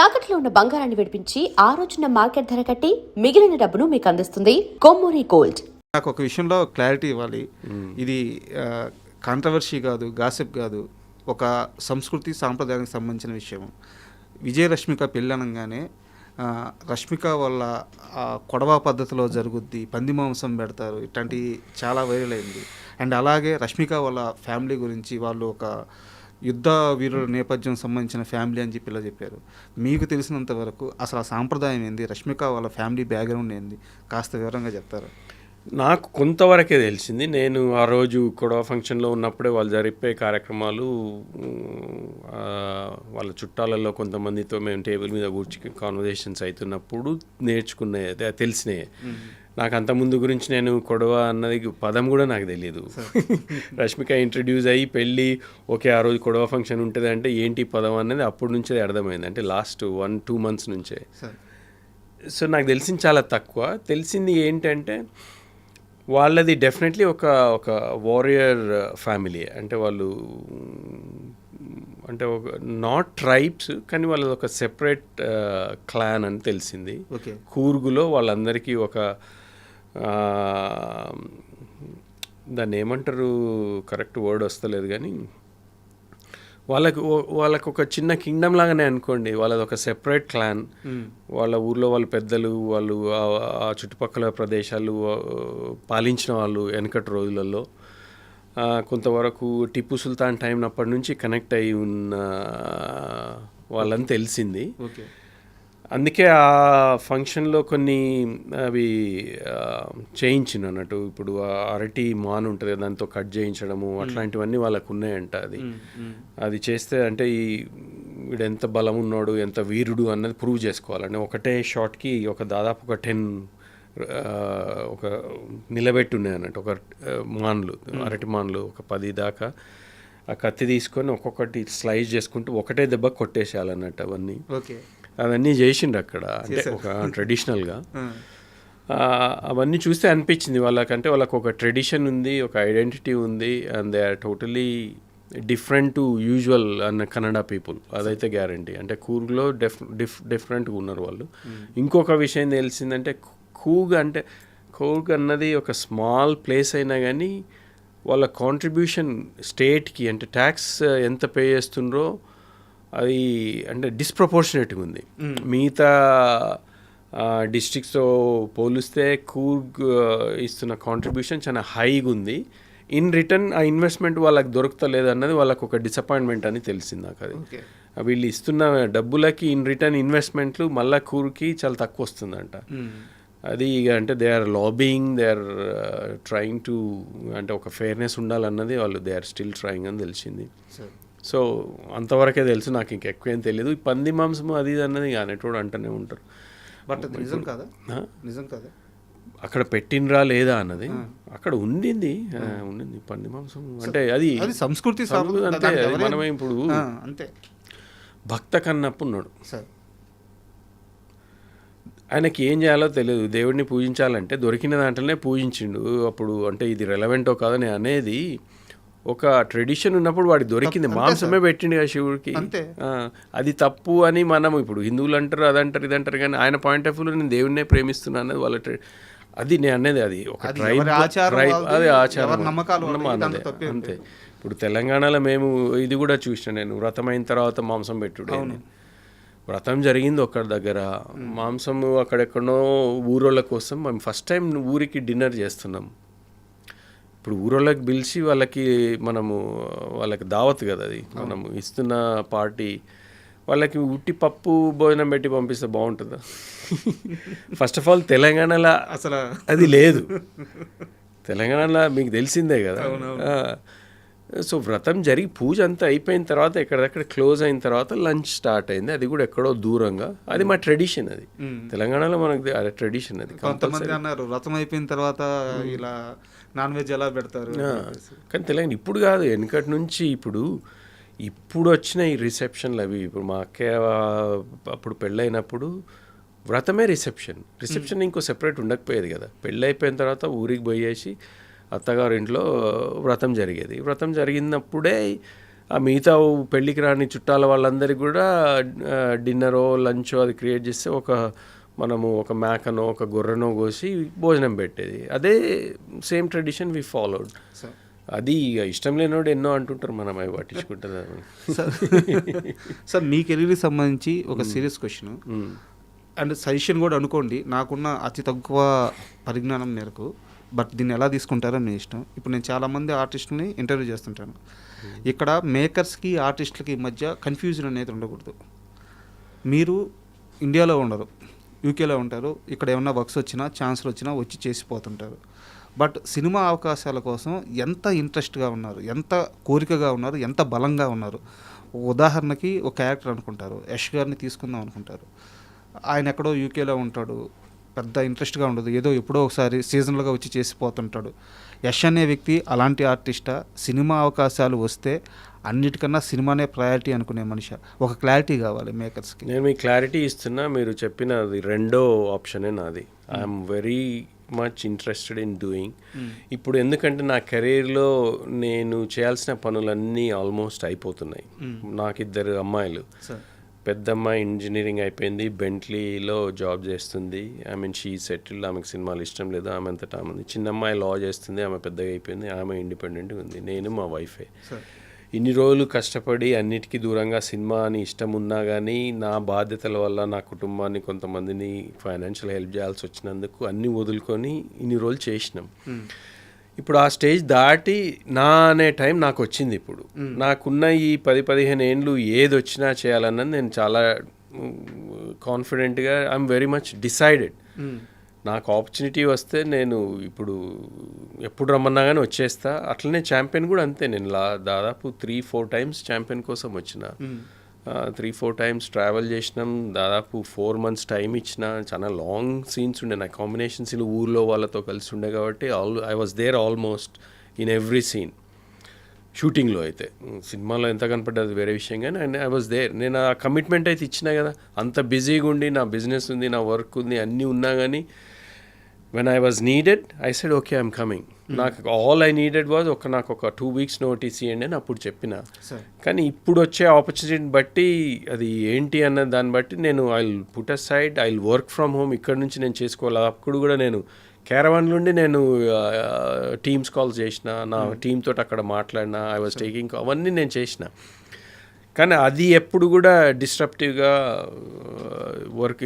తాకట్లో ఉన్న బంగారాన్ని విడిపించి ఆ రోజున మార్కెట్ ధర కట్టి మిగిలిన డబ్బును మీకు అందిస్తుంది కొమ్మూరి గోల్డ్. నాకు ఒక విషయంలో క్లారిటీ ఇవ్వాలి. ఇది కాంట్రవర్సీ కాదు, గాసిప్ కాదు, ఒక సంస్కృతి సాంప్రదాయానికి సంబంధించిన విషయం. విజయరశ్మిక పెళ్ళి అనగానే రష్మిక వల్ల కొడవ పద్ధతిలో జరుగుద్ది, పంది మాంసం పెడతారు, ఇట్లాంటి చాలా వైరల్ అయింది. అండ్ అలాగే రష్మిక వాళ్ళ ఫ్యామిలీ గురించి వాళ్ళు ఒక యుద్ధ వీరుల నేపథ్యం సంబంధించిన ఫ్యామిలీ అని చెప్పి ఇలా చెప్పారు. మీకు తెలిసినంత వరకు అసలు ఆ సాంప్రదాయం ఏంది, రష్మిక వాళ్ళ ఫ్యామిలీ బ్యాక్గ్రౌండ్ ఏంది, కాస్త వివరంగా చెప్తారు? నాకు కొంతవరకే తెలిసింది. నేను ఆ రోజు కొడవ ఫంక్షన్లో ఉన్నప్పుడే వాళ్ళు జరిపే కార్యక్రమాలు, వాళ్ళ చుట్టాలలో కొంతమందితో మేము టేబుల్ మీద కూర్చుని కాన్వర్జేషన్స్ అవుతున్నప్పుడు నేర్చుకున్నాయి, తెలిసినాయి. నాకు అంత ముందు గురించి నేను కొడవ అన్నది పదం కూడా నాకు తెలియదు. రష్మిక ఇంట్రడ్యూస్ అయ్యి పెళ్ళి ఓకే ఆ రోజు కొడవ ఫంక్షన్ ఉంటుంది అంటే ఏంటి పదం అనేది అప్పటి నుంచే అర్థమైంది, అంటే లాస్ట్ 1-2 months నుంచే. సో నాకు తెలిసింది చాలా తక్కువ. తెలిసింది ఏంటంటే వాళ్ళది డెఫినెట్లీ ఒక వారియర్ ఫ్యామిలీ. అంటే వాళ్ళు అంటే ఒక నాట్ ట్రైబ్స్, కానీ వాళ్ళది ఒక సెపరేట్ క్లాన్ అని తెలిసింది. కూర్గులో వాళ్ళందరికీ ఒక దాన్ని ఏమంటారు, కరెక్ట్ వర్డ్ వస్తలేదు, కానీ వాళ్ళకు ఒక చిన్న కింగ్డమ్ లాగానే అనుకోండి. వాళ్ళది ఒక సెపరేట్ క్లాన్. వాళ్ళ ఊర్లో వాళ్ళ పెద్దలు, వాళ్ళు ఆ చుట్టుపక్కల ప్రదేశాలు పాలించిన వాళ్ళు వెనకటి రోజులలో. కొంతవరకు టిప్పు సుల్తాన్ టైం అప్పటి నుంచి కనెక్ట్ అయి ఉన్న వాళ్ళని తెలిసింది. అందుకే ఆ ఫంక్షన్లో కొన్ని అవి చేయించిన అన్నట్టు. ఇప్పుడు అరటి మాన్ ఉంటుంది, దాంతో కట్ చేయించడము అట్లాంటివన్నీ వాళ్ళకు ఉన్నాయంట. అది చేస్తే అంటే వీడు ఎంత బలం ఉన్నాడు, ఎంత వీరుడు అన్నది ప్రూవ్ చేసుకోవాలంటే ఒకటే షాట్కి దాదాపు ఒక 10 ఒక నిలబెట్టి ఉన్నాయి అన్నట్టు. ఒక మాన్లు, అరటి మాన్లు ఒక 10 దాకా ఆ కత్తి తీసుకొని ఒక్కొక్కటి స్లైస్ చేసుకుంటూ ఒకటే దెబ్బ కొట్టేసేయాలన్నట్టు. అవన్నీ చేసిండ్రు అక్కడ, అంటే ఒక ట్రెడిషనల్గా. అవన్నీ చూస్తే అనిపించింది వాళ్ళకంటే వాళ్ళకు ఒక ట్రెడిషన్ ఉంది, ఒక ఐడెంటిటీ ఉంది, and they are totally different to usual అన్న కన్నడ పీపుల్. అదైతే గ్యారంటీ. అంటే కూర్గ్లో డిఫరెంట్గా ఉన్నారు వాళ్ళు. ఇంకొక విషయం తెలిసిందంటే కూర్గ్ అన్నది ఒక స్మాల్ ప్లేస్ అయినా కానీ వాళ్ళ కాంట్రిబ్యూషన్ స్టేట్కి, అంటే ట్యాక్స్ ఎంత పే చేస్తుండ్రో అది అంటే డిస్ప్రపోర్షనేట్గా ఉంది. మిగతా డిస్ట్రిక్ట్స్తో పోలిస్తే కూర్గ్ ఇస్తున్న కాంట్రిబ్యూషన్ చాలా హైగా ఉంది. ఇన్ రిటర్న్ ఆ ఇన్వెస్ట్మెంట్ వాళ్ళకి దొరుకుతలేదు అన్నది వాళ్ళకు ఒక డిసప్పాయింట్మెంట్ అని తెలిసింది నాకు. అది వీళ్ళు ఇస్తున్న డబ్బులకి ఇన్ రిటర్న్ ఇన్వెస్ట్మెంట్లు మళ్ళీ కూర్కి చాలా తక్కువ వస్తుందంట. అది అంటే they are lobbying, they are trying to, అంటే ఒక ఫెయిర్నెస్ ఉండాలన్నది వాళ్ళు దే ఆర్ స్టిల్ ట్రయింగ్ అని తెలిసింది. సో అంతవరకే తెలుసు, నాకు ఇంకెక్కువ ఏం తెలియదు. ఈ పంది మాంసము అది అన్నది అనేటోడు అంటూనే ఉంటారు. బట్ నిజం కాదా? నిజం కాదా అక్కడ పెట్టినరా లేదా అన్నది? అక్కడ ఉండింది పంది మాంసం. అంటే అది సంస్కృతి అంతే. మనమే ఇప్పుడు అంతే. భక్త కన్నప్ప ఉన్నాడు, ఆయనకి ఏం చేయాలో తెలియదు. దేవుడిని పూజించాలంటే దొరికిన దాంట్లోనే పూజించిండు. అప్పుడు అంటే ఇది రెలవెంటో కాదని అనేది ఒక ట్రెడిషన్ ఉన్నప్పుడు వాడికి దొరికింది, మాంసమే పెట్టిండు కదా శివుడికి. అది తప్పు అని మనం ఇప్పుడు హిందువులు అంటారు, అదంటారు, ఇదంటారు, కానీ ఆయన పాయింట్ ఆఫ్ వ్యూలో నేను దేవుడినే ప్రేమిస్తున్నాను అన్నది వాళ్ళ అది నేను అనేది. అది ఒక ట్రైబ్, అది ఆచారం అంతే. ఇప్పుడు తెలంగాణలో మేము ఇది కూడా చూసిన, నేను వ్రతం అయిన తర్వాత మాంసం పెట్టుడే. వ్రతం జరిగింది ఒక్కడి దగ్గర, మాంసం అక్కడెక్కడో ఊరోళ్ళ కోసం మేము ఫస్ట్ టైం ఊరికి డిన్నర్ చేస్తున్నాం. ఇప్పుడు ఊరోళ్ళకి పిలిచి వాళ్ళకి దావత్ కదా అది, మనము ఇస్తున్న పార్టీ. వాళ్ళకి ఉట్టి పప్పు భోజనం పెట్టి పంపిస్తే బాగుంటుందా? ఫస్ట్ ఆఫ్ ఆల్ తెలంగాణలో అసలు అది లేదు. తెలంగాణలో మీకు తెలిసిందే కదా. సో వ్రతం జరిగి పూజ అంతా అయిపోయిన తర్వాత ఎక్కడెక్కడ క్లోజ్ అయిన తర్వాత లంచ్ స్టార్ట్ అయింది. అది కూడా ఎక్కడో దూరంగా. అది మా ట్రెడిషన్. అది తెలంగాణలో మనకు ట్రెడిషన్. అది కొంతమంది అన్నారు వ్రతం అయిపోయిన తర్వాత ఇలా నాన్ వెజ్ ఎలా పెడతారు, కానీ తెలంగాణ ఇప్పుడు కాదు, వెనకటి నుంచి. ఇప్పుడు వచ్చిన ఈ రిసెప్షన్లు అవి, ఇప్పుడు మా అక్కయ్య అప్పుడు పెళ్ళైనప్పుడు వ్రతమే రిసెప్షన్ ఇంకో సెపరేట్ ఉండకపోయేది కదా. పెళ్ళి అయిపోయిన తర్వాత ఊరికి పోయేసి అత్తగారింట్లో వ్రతం జరిగేది. వ్రతం జరిగినప్పుడే ఆ మిగతా పెళ్ళికి రాని చుట్టాల వాళ్ళందరికీ కూడా డిన్నరో లంచో అది క్రియేట్ చేస్తే మనము ఒక మేకనో ఒక గొర్రెనో కోసి భోజనం పెట్టేది. అదే సేమ్ ట్రెడిషన్ వి ఫాలోడ్. అది ఇష్టం లేనోడు ఎన్నో అంటుంటారు, మనం అవి పట్టించుకుంటారు. సార్ మీ కెరీర్కి సంబంధించి ఒక సీరియస్ క్వశ్చన్ అండ్ సజెషన్ కూడా అనుకోండి, నాకున్న అతి తక్కువ పరిజ్ఞానం మేరకు, బట్ దీన్ని ఎలా తీసుకుంటారో మీ ఇష్టం. ఇప్పుడు నేను చాలామంది ఆర్టిస్టులని ఇంటర్వ్యూ చేస్తుంటాను. ఇక్కడ మేకర్స్కి ఆర్టిస్టులకి మధ్య కన్ఫ్యూజన్ అనేది ఉండకూడదు. మీరు ఇండియాలో ఉండరు, యూకేలో ఉంటారు. ఇక్కడ ఏమన్నా వర్క్స్ వచ్చినా ఛాన్సులు వచ్చినా వచ్చి చేసిపోతుంటారు. బట్ సినిమా అవకాశాల కోసం ఎంత ఇంట్రెస్ట్గా ఉన్నారు, ఎంత కోరికగా ఉన్నారు, ఎంత బలంగా ఉన్నారు. ఉదాహరణకి ఒక క్యారెక్టర్ అనుకుంటారు, యష్ గారిని తీసుకుందాం అనుకుంటారు. ఆయన ఎక్కడో యూకేలో ఉంటాడు, పెద్ద ఇంట్రెస్ట్గా ఉండదు, ఏదో ఎప్పుడో ఒకసారి సీజనల్గా వచ్చి చేసిపోతుంటాడు. యష్ అనే వ్యక్తి అలాంటి ఆర్టిస్టా? సినిమా అవకాశాలు వస్తే అన్నిటికన్నా సినిమానే ప్రయారిటీ అనుకునే మనిషి? ఒక క్లారిటీ కావాలి మేకర్స్కి. నేను మీకు క్లారిటీ ఇస్తున్నా, మీరు చెప్పినది రెండో ఆప్షనే నాది. I'm very much interested in doing. ఇప్పుడు ఎందుకంటే నా కెరీర్లో నేను చేయాల్సిన పనులన్నీ ఆల్మోస్ట్ అయిపోతున్నాయి. నాకు 2 అమ్మాయిలు. పెద్ద అమ్మాయి ఇంజనీరింగ్ అయిపోయింది, బెంట్లీలో జాబ్ చేస్తుంది. ఐ మీన్ షీ సెటిల్డ్, ఆమెకు సినిమాలు ఇష్టం లేదు, ఆమె అంతటా ఉంది. చిన్న అమ్మాయి లా చేస్తుంది, ఆమె పెద్దగా అయిపోయింది, ఆమె ఇండిపెండెంట్గా ఉంది. నేను మా వైఫే. ఇన్ని రోజులు కష్టపడి అన్నిటికీ దూరంగా సినిమా అని ఇష్టం ఉన్నా కానీ నా బాధ్యతల వల్ల నా కుటుంబాన్ని కొంతమందిని ఫైనాన్షియల్ హెల్ప్ చేయాల్సి వచ్చినందుకు అన్నీ వదులుకొని ఇన్ని రోజులు చేసినాం. ఇప్పుడు ఆ స్టేజ్ దాటి నా అనే టైం నాకు వచ్చింది. ఇప్పుడు నాకున్న ఈ 10-15 ఏండ్లు ఏది వచ్చినా చేయాలన్నది నేను చాలా కాన్ఫిడెంట్గా, ఐఎమ్ వెరీ మచ్ డిసైడెడ్. నాకు ఆపర్చునిటీ వస్తే నేను ఇప్పుడు ఎప్పుడు రమ్మన్నా కానీ వచ్చేస్తా. అట్లనే ఛాంపియన్ కూడా అంతే. నేను దాదాపు 3-4 టైమ్స్ ఛాంపియన్ కోసం వచ్చిన, 3-4 టైమ్స్ ట్రావెల్ చేసినాం. దాదాపు 4 months టైం ఇచ్చిన. చాలా లాంగ్ సీన్స్ ఉండే, నా కాంబినేషన్ సీన్లు ఊర్లో వాళ్ళతో కలిసి ఉండే కాబట్టి I was there almost in every scene. షూటింగ్లో అయితే, సినిమాలో ఎంత కనపడ్డది వేరే విషయం, కానీ ఐ వాజ్ దేర్. నేను ఆ కమిట్మెంట్ అయితే ఇచ్చినా కదా. అంత బిజీగా ఉండి, నా బిజినెస్ ఉంది, నా వర్క్ ఉంది, అన్నీ ఉన్నా కానీ when I was needed, I said, okay, I'm coming. నాకు all I needed was నాకు ఒక 2 weeks నోటీస్ ఇవ్వండి అని అప్పుడు చెప్పిన. కానీ ఇప్పుడు వచ్చే ఆపర్చునిటీని బట్టి అది ఏంటి అన్న దాన్ని బట్టి నేను I will put aside, I will work from home. ఇక్కడ నుంచి నేను చేసుకోవాలి. అప్పుడు కూడా నేను క్యారవాన్ నుండి నేను టీమ్స్ కాల్స్ చేసిన, నా టీమ్ తోటి అక్కడ మాట్లాడిన, ఐ వాజ్ టేకింగ్, అవన్నీ నేను చేసిన. కానీ అది ఎప్పుడు కూడా డిస్ట్రప్టివ్గా వర్క్,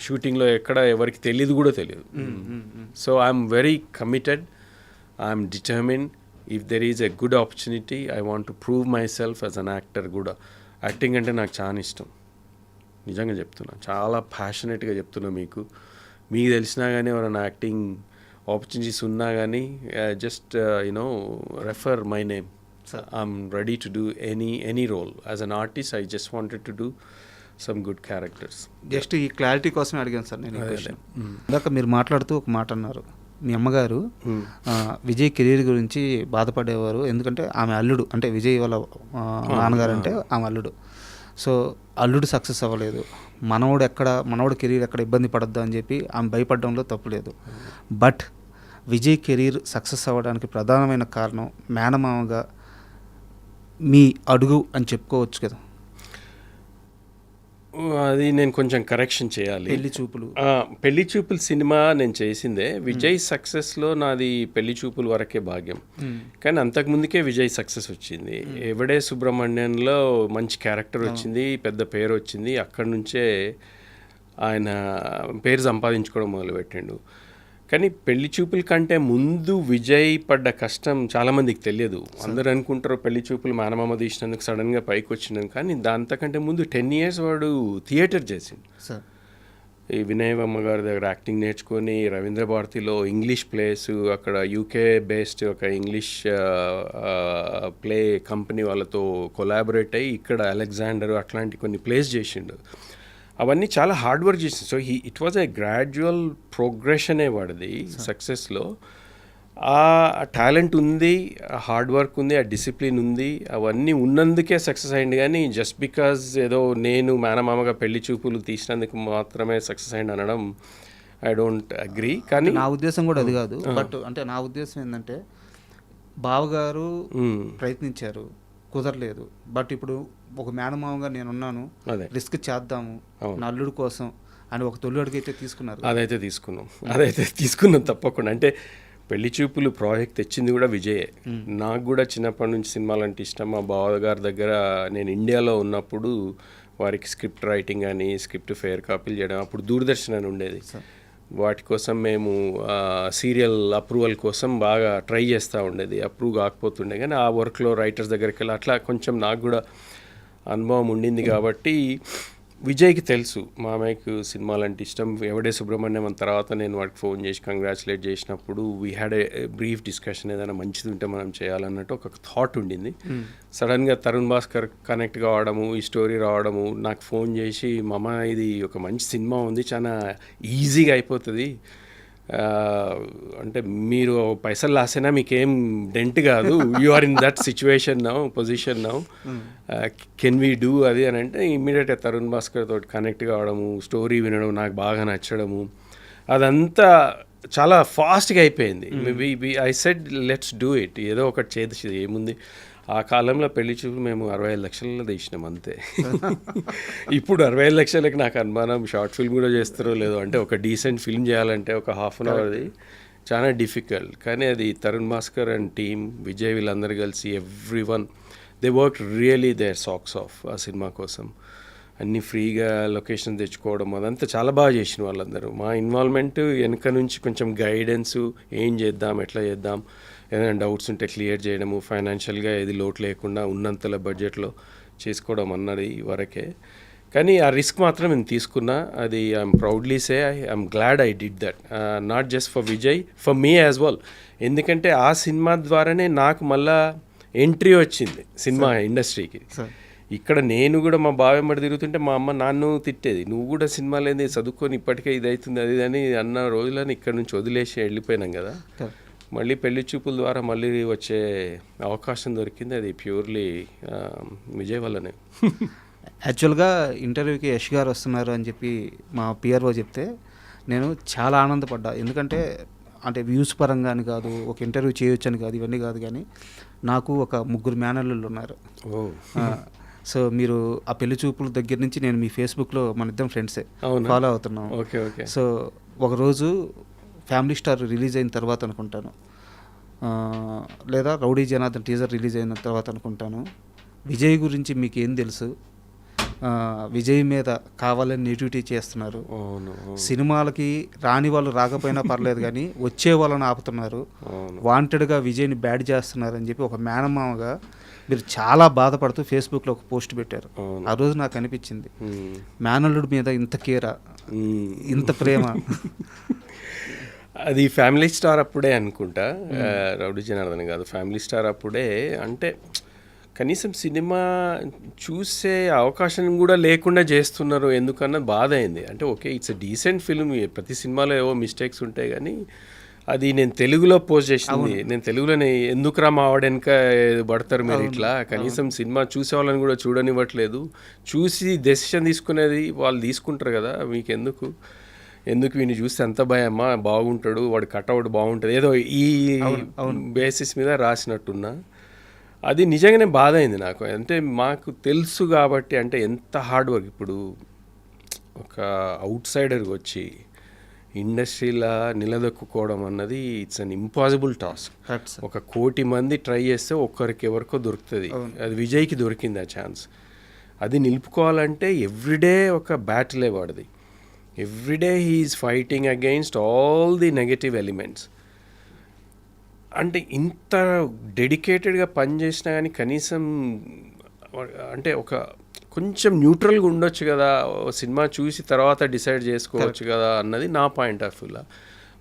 షూటింగ్లో ఎక్కడ ఎవరికి తెలియదు కూడా తెలియదు. So I'm very committed, I'm determine. If there is a good opportunity, I want to prove my self as an actor కూడా. యాక్టింగ్ అంటే నాకు చాలా ఇష్టం, నిజంగా చెప్తున్నా, చాలా ప్యాషనెట్గా చెప్తున్నా. మీకు తెలిసినా కానీ ఎవరైనా యాక్టింగ్ ఆపర్చునిటీస్ ఉన్నా కానీ just refer my name. I'm ready to do any role. As an artist, I just wanted to do some good characters. Just ఈ క్లారిటీ కోసమే అడిగాను సార్ నేను. ఇందాక మీరు మాట్లాడుతూ ఒక మాట అన్నారు, మీ అమ్మగారు విజయ్ కెరీర్ గురించి బాధపడేవారు, ఎందుకంటే ఆమె అల్లుడు, అంటే విజయ్ వాళ్ళ నాన్నగారు అంటే ఆమె అల్లుడు. సో అల్లుడు సక్సెస్ అవ్వలేదు, మనవడు కెరీర్ ఎక్కడ ఇబ్బంది పడద్దు అని చెప్పి ఆమె భయపడడంలో తప్పులేదు. బట్ విజయ్ కెరీర్ సక్సెస్ అవ్వడానికి ప్రధానమైన కారణం మేనమామగా మీ అడుగు అని చెప్పుకోవచ్చు కదా. అది నేను కొంచెం కరెక్షన్ చేయాలి. పెళ్లి చూపులు సినిమా నేను చేసిందే. విజయ్ సక్సెస్లో నాది పెళ్లి చూపుల వరకే భాగ్యం. కానీ అంతకుముందుకే విజయ్ సక్సెస్ వచ్చింది. ఎవడే సుబ్రహ్మణ్యంలో మంచి క్యారెక్టర్ వచ్చింది, పెద్ద పేరు వచ్చింది. అక్కడి నుంచే ఆయన పేరు సంపాదించుకోవడం మొదలుపెట్టిండు. కానీ పెళ్లి చూపుల కంటే ముందు విజయ్ పడ్డ కష్టం చాలామందికి తెలియదు. అందరూ అనుకుంటారు పెళ్లి చూపులు మేనమామ తీసినందుకు సడన్గా పైకి వచ్చినాం, కానీ దాంతకంటే ముందు 10 years వాడు థియేటర్ చేసిండు. ఈ వినయమ్మ గారి దగ్గర యాక్టింగ్ నేర్చుకొని రవీంద్ర భారతిలో ఇంగ్లీష్ ప్లేస్, అక్కడ యూకే బేస్డ్ ఒక ఇంగ్లీష్ ప్లే కంపెనీ వాళ్ళతో కొలాబరేట్ అయ్యి ఇక్కడ అలెగ్జాండర్ అట్లాంటి కొన్ని ప్లేస్ చేసిండు. అవన్నీ చాలా హార్డ్ వర్క్ చేసింది. So it was a gradual ప్రోగ్రెషనే వాడిది సక్సెస్లో. ఆ టాలెంట్ ఉంది, ఆ హార్డ్ వర్క్ ఉంది, ఆ డిసిప్లిన్ ఉంది, అవన్నీ ఉన్నందుకే సక్సెస్ అయింది. కానీ జస్ట్ బికాజ్ ఏదో నేను మేనమామగా పెళ్లి చూపులు తీసినందుకు మాత్రమే సక్సెస్ అయింది అనడం ఐ డోంట్ అగ్రీ. కానీ నా ఉద్దేశం కూడా అది కాదు. బట్ అంటే నా ఉద్దేశం ఏంటంటే బావగారు ప్రయత్నించారు, కుదరలేదు. బట్ ఇప్పుడు ఒక మేనమామగా నేనున్నాను, అదే రిస్క్ చేద్దాము నా అల్లుడు కోసం అని ఒక తొలి అడుగు అయితే తీసుకున్నారు. అదైతే తీసుకున్నాం తప్పకుండా. అంటే పెళ్లి చూపులు ప్రాజెక్ట్ తెచ్చింది కూడా విజయే. నాకు కూడా చిన్నప్పటి నుంచి సినిమాలు అంటే ఇష్టం. మా బావగారి దగ్గర నేను ఇండియాలో ఉన్నప్పుడు వారికి స్క్రిప్ట్ రైటింగ్ అని, స్క్రిప్ట్ ఫేర్ కాపీలు చేయడం, అప్పుడు దూరదర్శన్ అని ఉండేది. వాటి కోసం మేము సీరియల్ అప్రూవల్ కోసం బాగా ట్రై చేస్తూ ఉండేది. అప్రూవ్ కాకపోతుండే కానీ ఆ వర్క్లో రైటర్స్ దగ్గరికి వెళ్ళి అట్లా కొంచెం నాకు కూడా అనుభవం ఉండింది. కాబట్టి విజయ్కి తెలుసు మామయ్యకు సినిమాలు అంటే ఇష్టం. ఎవడే సుబ్రహ్మణ్యం అని తర్వాత నేను వాడికి ఫోన్ చేసి కంగ్రాచులేట్ చేసినప్పుడు we had a brief discussion, ఏదైనా మంచిది ఉంటే మనం చేయాలన్నట్టు ఒక థాట్ ఉండింది. సడన్గా తరుణ్ భాస్కర్ కనెక్ట్ కావడము, ఈ స్టోరీ రావడము, నాకు ఫోన్ చేసి మామ ఇది ఒక మంచి సినిమా ఉంది, చాలా ఈజీగా అయిపోతుంది, అంటే మీరు పైసలు లాసైనా మీకేం డెంట్ కాదు, you are in that situation now, position now, can we do అది అని అంటే ఇమ్మీడియట్గా తరుణ్ భాస్కర్ తోటి కనెక్ట్ కావడము, స్టోరీ వినడం, నాకు బాగా నచ్చడము, అదంతా చాలా ఫాస్ట్గా అయిపోయింది. I said let's do it, ఏదో ఒకటి చేసి ఏముంది. ఆ కాలంలో పెళ్లి చూపు మేము 65 లక్షలలో తీసినాం అంతే. ఇప్పుడు 65 లక్షలకి నాకు అనుమానం షార్ట్ ఫిల్మ్ కూడా చేస్తారో లేదో. అంటే ఒక డీసెంట్ ఫిల్మ్ చేయాలంటే ఒక ½ అన్ అవర్ది చాలా డిఫికల్ట్. కానీ అది తరుణ్ భాస్కర్ అండ్ టీమ్, విజయ్ వీళ్ళందరూ కలిసి everyone they work really their socks off ఆ సినిమా కోసం. అన్నీ ఫ్రీగా లొకేషన్ తెచ్చుకోవడం అదంతా చాలా బాగా చేసిన వాళ్ళందరూ. మా ఇన్వాల్వ్మెంట్ వెనక నుంచి కొంచెం గైడెన్స్, ఏం చేద్దాం, ఎట్లా చేద్దాం, ఏదైనా డౌట్స్ ఉంటే క్లియర్ చేయడము, ఫైనాన్షియల్గా ఏది లోటు లేకుండా ఉన్నంతలో బడ్జెట్లో చేసుకోవడం అన్నది వరకే. కానీ ఆ రిస్క్ మాత్రం నేను తీసుకున్నా. అది I'm proudly say I'm glad I did that, not just for Vijay, for me as well. ఎందుకంటే ఆ సినిమా ద్వారానే నాకు మళ్ళా ఎంట్రీ వచ్చింది సినిమా ఇండస్ట్రీకి. ఇక్కడ నేను కూడా మా బావ వెంబడి తిరుగుతుంటే మా అమ్మ నాన్ను తిట్టేది, నువ్వు కూడా సినిమాలు ఏంది చదువుకొని ఇప్పటికే ఇది అవుతుంది అది అని అన్న రోజులని ఇక్కడ నుంచి వదిలేసి వెళ్ళిపోయినాం కదా. మళ్ళీ పెళ్లి చూపుల ద్వారా మళ్ళీ వచ్చే అవకాశం దొరికింది. అది ప్యూర్లీ విజయ్ వల్లనే. యాక్చువల్గా ఇంటర్వ్యూకి యష్ గారు వస్తున్నారు అని చెప్పి మా పిఆర్ఓ చెప్తే నేను చాలా ఆనందపడ్డా. ఎందుకంటే అంటే వ్యూస్ పరంగా అని కాదు, ఒక ఇంటర్వ్యూ చేయొచ్చు అని కాదు, ఇవన్నీ కాదు. కానీ నాకు ఒక 3 మేనల్లుళ్ళు ఉన్నారు. సో మీరు ఆ పెళ్లి చూపుల దగ్గర నుంచి నేను మీ ఫేస్బుక్లో మన ఇద్దరం ఫ్రెండ్సే ఫాలో అవుతున్నాం. సో ఒకరోజు ఫ్యామిలీ స్టార్ రిలీజ్ అయిన తర్వాత అనుకుంటాను, లేదా రౌడీ జనార్దన్ టీజర్ రిలీజ్ అయిన తర్వాత అనుకుంటాను, విజయ్ గురించి మీకు ఏం తెలుసు, విజయ్ మీద కావాలని నెగిటివిటీ చేస్తున్నారు, సినిమాలకి రాని వాళ్ళు రాకపోయినా పర్లేదు కానీ వచ్చే వాళ్ళని ఆపుతున్నారు, వాంటెడ్గా విజయ్ని బ్యాడ్ చేస్తున్నారు అని చెప్పి ఒక మేనమామగా మీరు చాలా బాధపడుతూ ఫేస్బుక్లో ఒక పోస్ట్ పెట్టారు. ఆ రోజు నాకు అనిపించింది, మేనల్లుడి మీద ఇంత కేరా, ఇంత ప్రేమ. అది ఫ్యామిలీ స్టార్ అప్పుడే అనుకుంటా, రౌడీ జనార్దన్ కాదు, ఫ్యామిలీ స్టార్ అప్పుడే. అంటే కనీసం సినిమా చూసే అవకాశం కూడా లేకుండా చేస్తున్నారు ఎందుకన్నా బాధ అయింది. అంటే okay, it's a decent film, ప్రతి సినిమాలో ఏవో మిస్టేక్స్ ఉంటాయి కానీ అది నేను తెలుగులో పోస్ట్ చేసింది, నేను తెలుగులోనే ఎందుకురా మా వాడెనక పడతారు మీరు ఇట్లా, కనీసం సినిమా చూసే వాళ్ళని కూడా చూడనివ్వట్లేదు, చూసి డెసిషన్ తీసుకునేది వాళ్ళు తీసుకుంటారు కదా, మీకు ఎందుకు వీడిని చూస్తే ఎంత భయమ్మా, బాగుంటాడు, వాడు కట్అవుట్ బాగుంటుంది, ఏదో ఈ బేసిస్ మీద రాసినట్టున్నా. అది నిజంగానే బాధ అయింది నాకు. అంటే మాకు తెలుసు కాబట్టి, అంటే ఎంత హార్డ్ వర్క్. ఇప్పుడు ఒక అవుట్ సైడర్కి వచ్చి ఇండస్ట్రీలో నిలదొక్కుకోవడం అన్నది ఇట్స్ అన్ ఇంపాసిబుల్ టాస్క్. 1 కోటి మంది ట్రై చేస్తే ఒక్కరికి ఎవరికో దొరుకుతుంది. అది విజయ్కి దొరికింది ఆ ఛాన్స్. అది నిలుపుకోవాలంటే ఎవ్రీడే ఒక బ్యాటిలే వాడిది. Everyday he's fighting against all the negative elements. అంటే ఇంత డెడికేటెడ్గా పనిచేసినా కానీ కనీసం అంటే ఒక కొంచెం న్యూట్రల్గా ఉండొచ్చు కదా, సినిమా చూసి తర్వాత డిసైడ్ చేసుకోవచ్చు కదా అన్నది నా పాయింట్ ఆఫ్ వ్యూలో.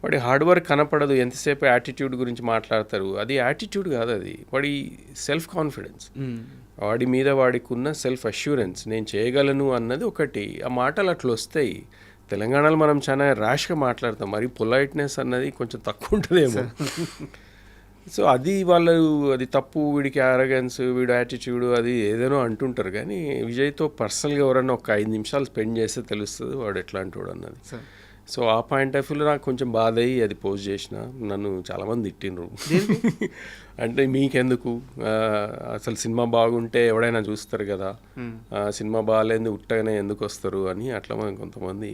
వాడి హార్డ్ వర్క్ కనపడదు, ఎంతసేపు యాటిట్యూడ్ గురించి మాట్లాడతారు. అది యాటిట్యూడ్ కాదు, అది వాడి సెల్ఫ్ కాన్ఫిడెన్స్, వాడి మీద వాడికి ఉన్న సెల్ఫ్ అష్యూరెన్స్, నేను చేయగలను అన్నది ఒకటి. ఆ మాటలు అట్లా వస్తాయి. తెలంగాణలో మనం చాలా ర్యాష్గా మాట్లాడతాం, మరి పొలైట్నెస్ అన్నది కొంచెం తక్కువ ఉంటుందేమో. సో అది వాళ్ళు, అది తప్పు, వీడికి అరగెన్స్, వీడు యాటిట్యూడ్, అది ఏదేనో అంటుంటారు. కానీ విజయ్తో పర్సనల్గా ఎవరన్నా ఒక 5 నిమిషాలు స్పెండ్ చేస్తే తెలుస్తుంది వాడు ఎట్లాంటి వాడు అన్నది. సో ఆ పాయింట్ ఆఫ్ వ్యూలో నాకు కొంచెం బాధ అయ్యి అది పోస్ట్ చేసిన. నన్ను చాలామంది తిట్టిండ్రు. అంటే మీకెందుకు, అసలు సినిమా బాగుంటే ఎవడైనా చూస్తారు కదా, సినిమా బాగాలేదు ఉట్టగానే ఎందుకు వస్తారు అని అట్లా కొంతమంది.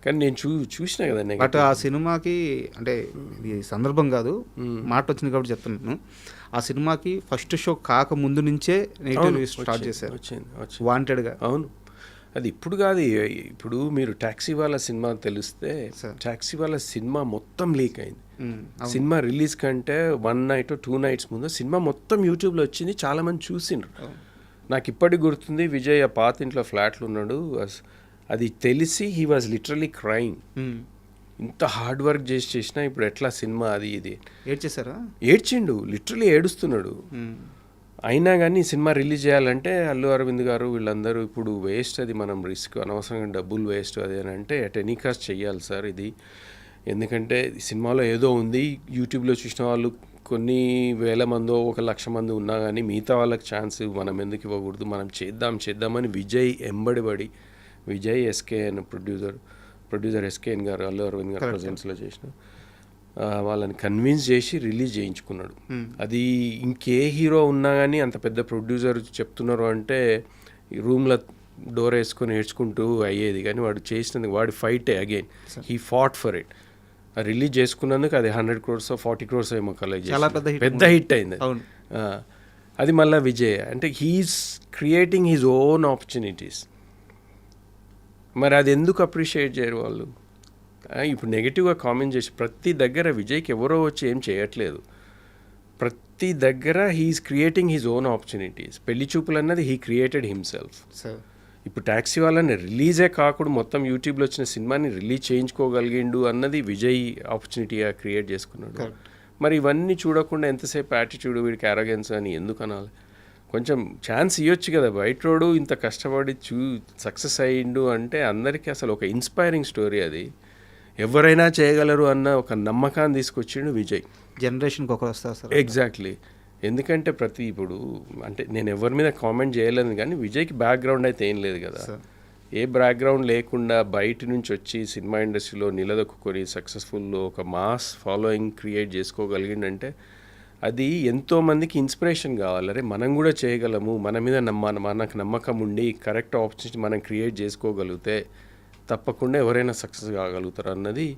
కానీ నేను చూసిన కదా. బట్ ఆ సినిమాకి అంటే ఇది సందర్భం కాదు, మాట వచ్చింది కాబట్టి చెప్తున్నాను. ఆ సినిమాకి ఫస్ట్ షో కాక ముందు నుంచే నెగిటివ్ స్టార్ట్ చేశారు, వాంటెడ్గా. అవును, అది ఇప్పుడు కాదు. ఇప్పుడు మీరు టాక్సీ వాళ్ళ సినిమా తెలిస్తే, టాక్సీ వాళ్ళ సినిమా మొత్తం లీక్ అయింది. సినిమా రిలీజ్ కంటే 1 నైట్ 2 నైట్స్ ముందు సినిమా మొత్తం యూట్యూబ్లో వచ్చింది, చాలామంది చూసిండ్రు. నాకు ఇప్పటికి గుర్తుంది, విజయ్ ఆ పాత ఇంట్లో ఫ్లాట్లు ఉన్నాడు, అది తెలిసి హీ వాజ్ లిటరలీ క్రైమ్. ఇంత హార్డ్ వర్క్ చేసినా ఇప్పుడు ఎట్లా సినిమా అది ఇది ఏడ్చేసారా? ఏడ్చిండు, లిటరలీ ఏడుస్తున్నాడు. అయినా కానీ సినిమా రిలీజ్ చేయాలంటే అల్లు అరవింద్ గారు వీళ్ళందరూ ఇప్పుడు వేస్ట్, అది మనం రిస్క్, అనవసరంగా డబ్బులు వేస్ట్ అది అని అంటే అట్ ఎనీ కాస్ట్ చెయ్యాలి సార్ ఇది. ఎందుకంటే సినిమాలో ఏదో ఉంది, యూట్యూబ్లో చూసిన వాళ్ళు కొన్ని వేల మందో 1,00,000 మంది ఉన్నా కానీ మిగతా వాళ్ళకి ఛాన్స్ మనం ఎందుకు ఇవ్వకూడదు, మనం చేద్దామని విజయ్ ఎంబడిపడి, Vijay SKN producer SKN garu Allu Arvind గారు ప్రజెన్స్లో చేసిన వాళ్ళని కన్విన్స్ చేసి రిలీజ్ చేయించుకున్నాడు. అది ఇంకే హీరో ఉన్నా కానీ అంత పెద్ద ప్రొడ్యూసర్ చెప్తున్నారు అంటే రూమ్లో డోర్ వేసుకొని ఏడ్చుకుంటూ అయ్యేది. కానీ వాడు చేసినందుకు వాడి ఫైటే again he fought for it. Release చేసుకున్నందుకు అది 100 crores 40 crores ఏమో కలెక్ట్ చేసి పెద్ద హిట్ అయింది. అది మళ్ళీ విజయ్ అంటే he's creating his own opportunities. మరి అది ఎందుకు అప్రిషియేట్ చేయరు వాళ్ళు? ఇప్పుడు నెగిటివ్గా కామెంట్ చేసి ప్రతి దగ్గర విజయ్కి ఎవరో వచ్చి ఏం చేయట్లేదు. ప్రతి దగ్గర he's creating his own opportunities. Pelli Choopulu అన్నది హీ క్రియేటెడ్ హిమ్సెల్ఫ్. ఇప్పుడు టాక్సీ వాళ్ళని రిలీజే కాకుండా మొత్తం యూట్యూబ్లో వచ్చిన సినిమాని రిలీజ్ చేయించుకోగలిగిండు అన్నది విజయ్ ఆపర్చునిటీగా క్రియేట్ చేసుకున్నాడు. మరి ఇవన్నీ చూడకుండా ఎంతసేపు యాటిట్యూడ్, వీడికి అరగెన్స్ అని ఎందుకు అనాలి? కొంచెం ఛాన్స్ ఇవ్వచ్చు కదా. బయట రోడు ఇంత కష్టపడి సక్సెస్ అయ్యిండు అంటే అందరికీ అసలు ఒక ఇన్స్పైరింగ్ స్టోరీ అది. ఎవరైనా చేయగలరు అన్న ఒక నమ్మకాన్ని తీసుకొచ్చిండు విజయ్. జనరేషన్కి ఒకరు వస్తారు సార్. ఎగ్జాక్ట్లీ. ఎందుకంటే ఇప్పుడు అంటే నేను ఎవరి మీద కామెంట్ చేయలేదు కానీ విజయ్కి బ్యాక్గ్రౌండ్ అయితే ఏం లేదు కదా. ఏ బ్యాక్గ్రౌండ్ లేకుండా బయట నుంచి వచ్చి సినిమా ఇండస్ట్రీలో నిలదొక్కుని సక్సెస్ఫుల్లో ఒక మాస్ ఫాలోయింగ్ క్రియేట్ చేసుకోగలిగిందంటే అది ఎంతోమందికి ఇన్స్పిరేషన్ కావాలి. అరే మనం కూడా చేయగలము, మన మీద మనకు నమ్మకం ఉండి కరెక్ట్ ఆపర్చునిటీ మనం క్రియేట్ చేసుకోగలిగితే తప్పకుండా ఎవరైనా సక్సెస్ కాగలుగుతారు అన్నది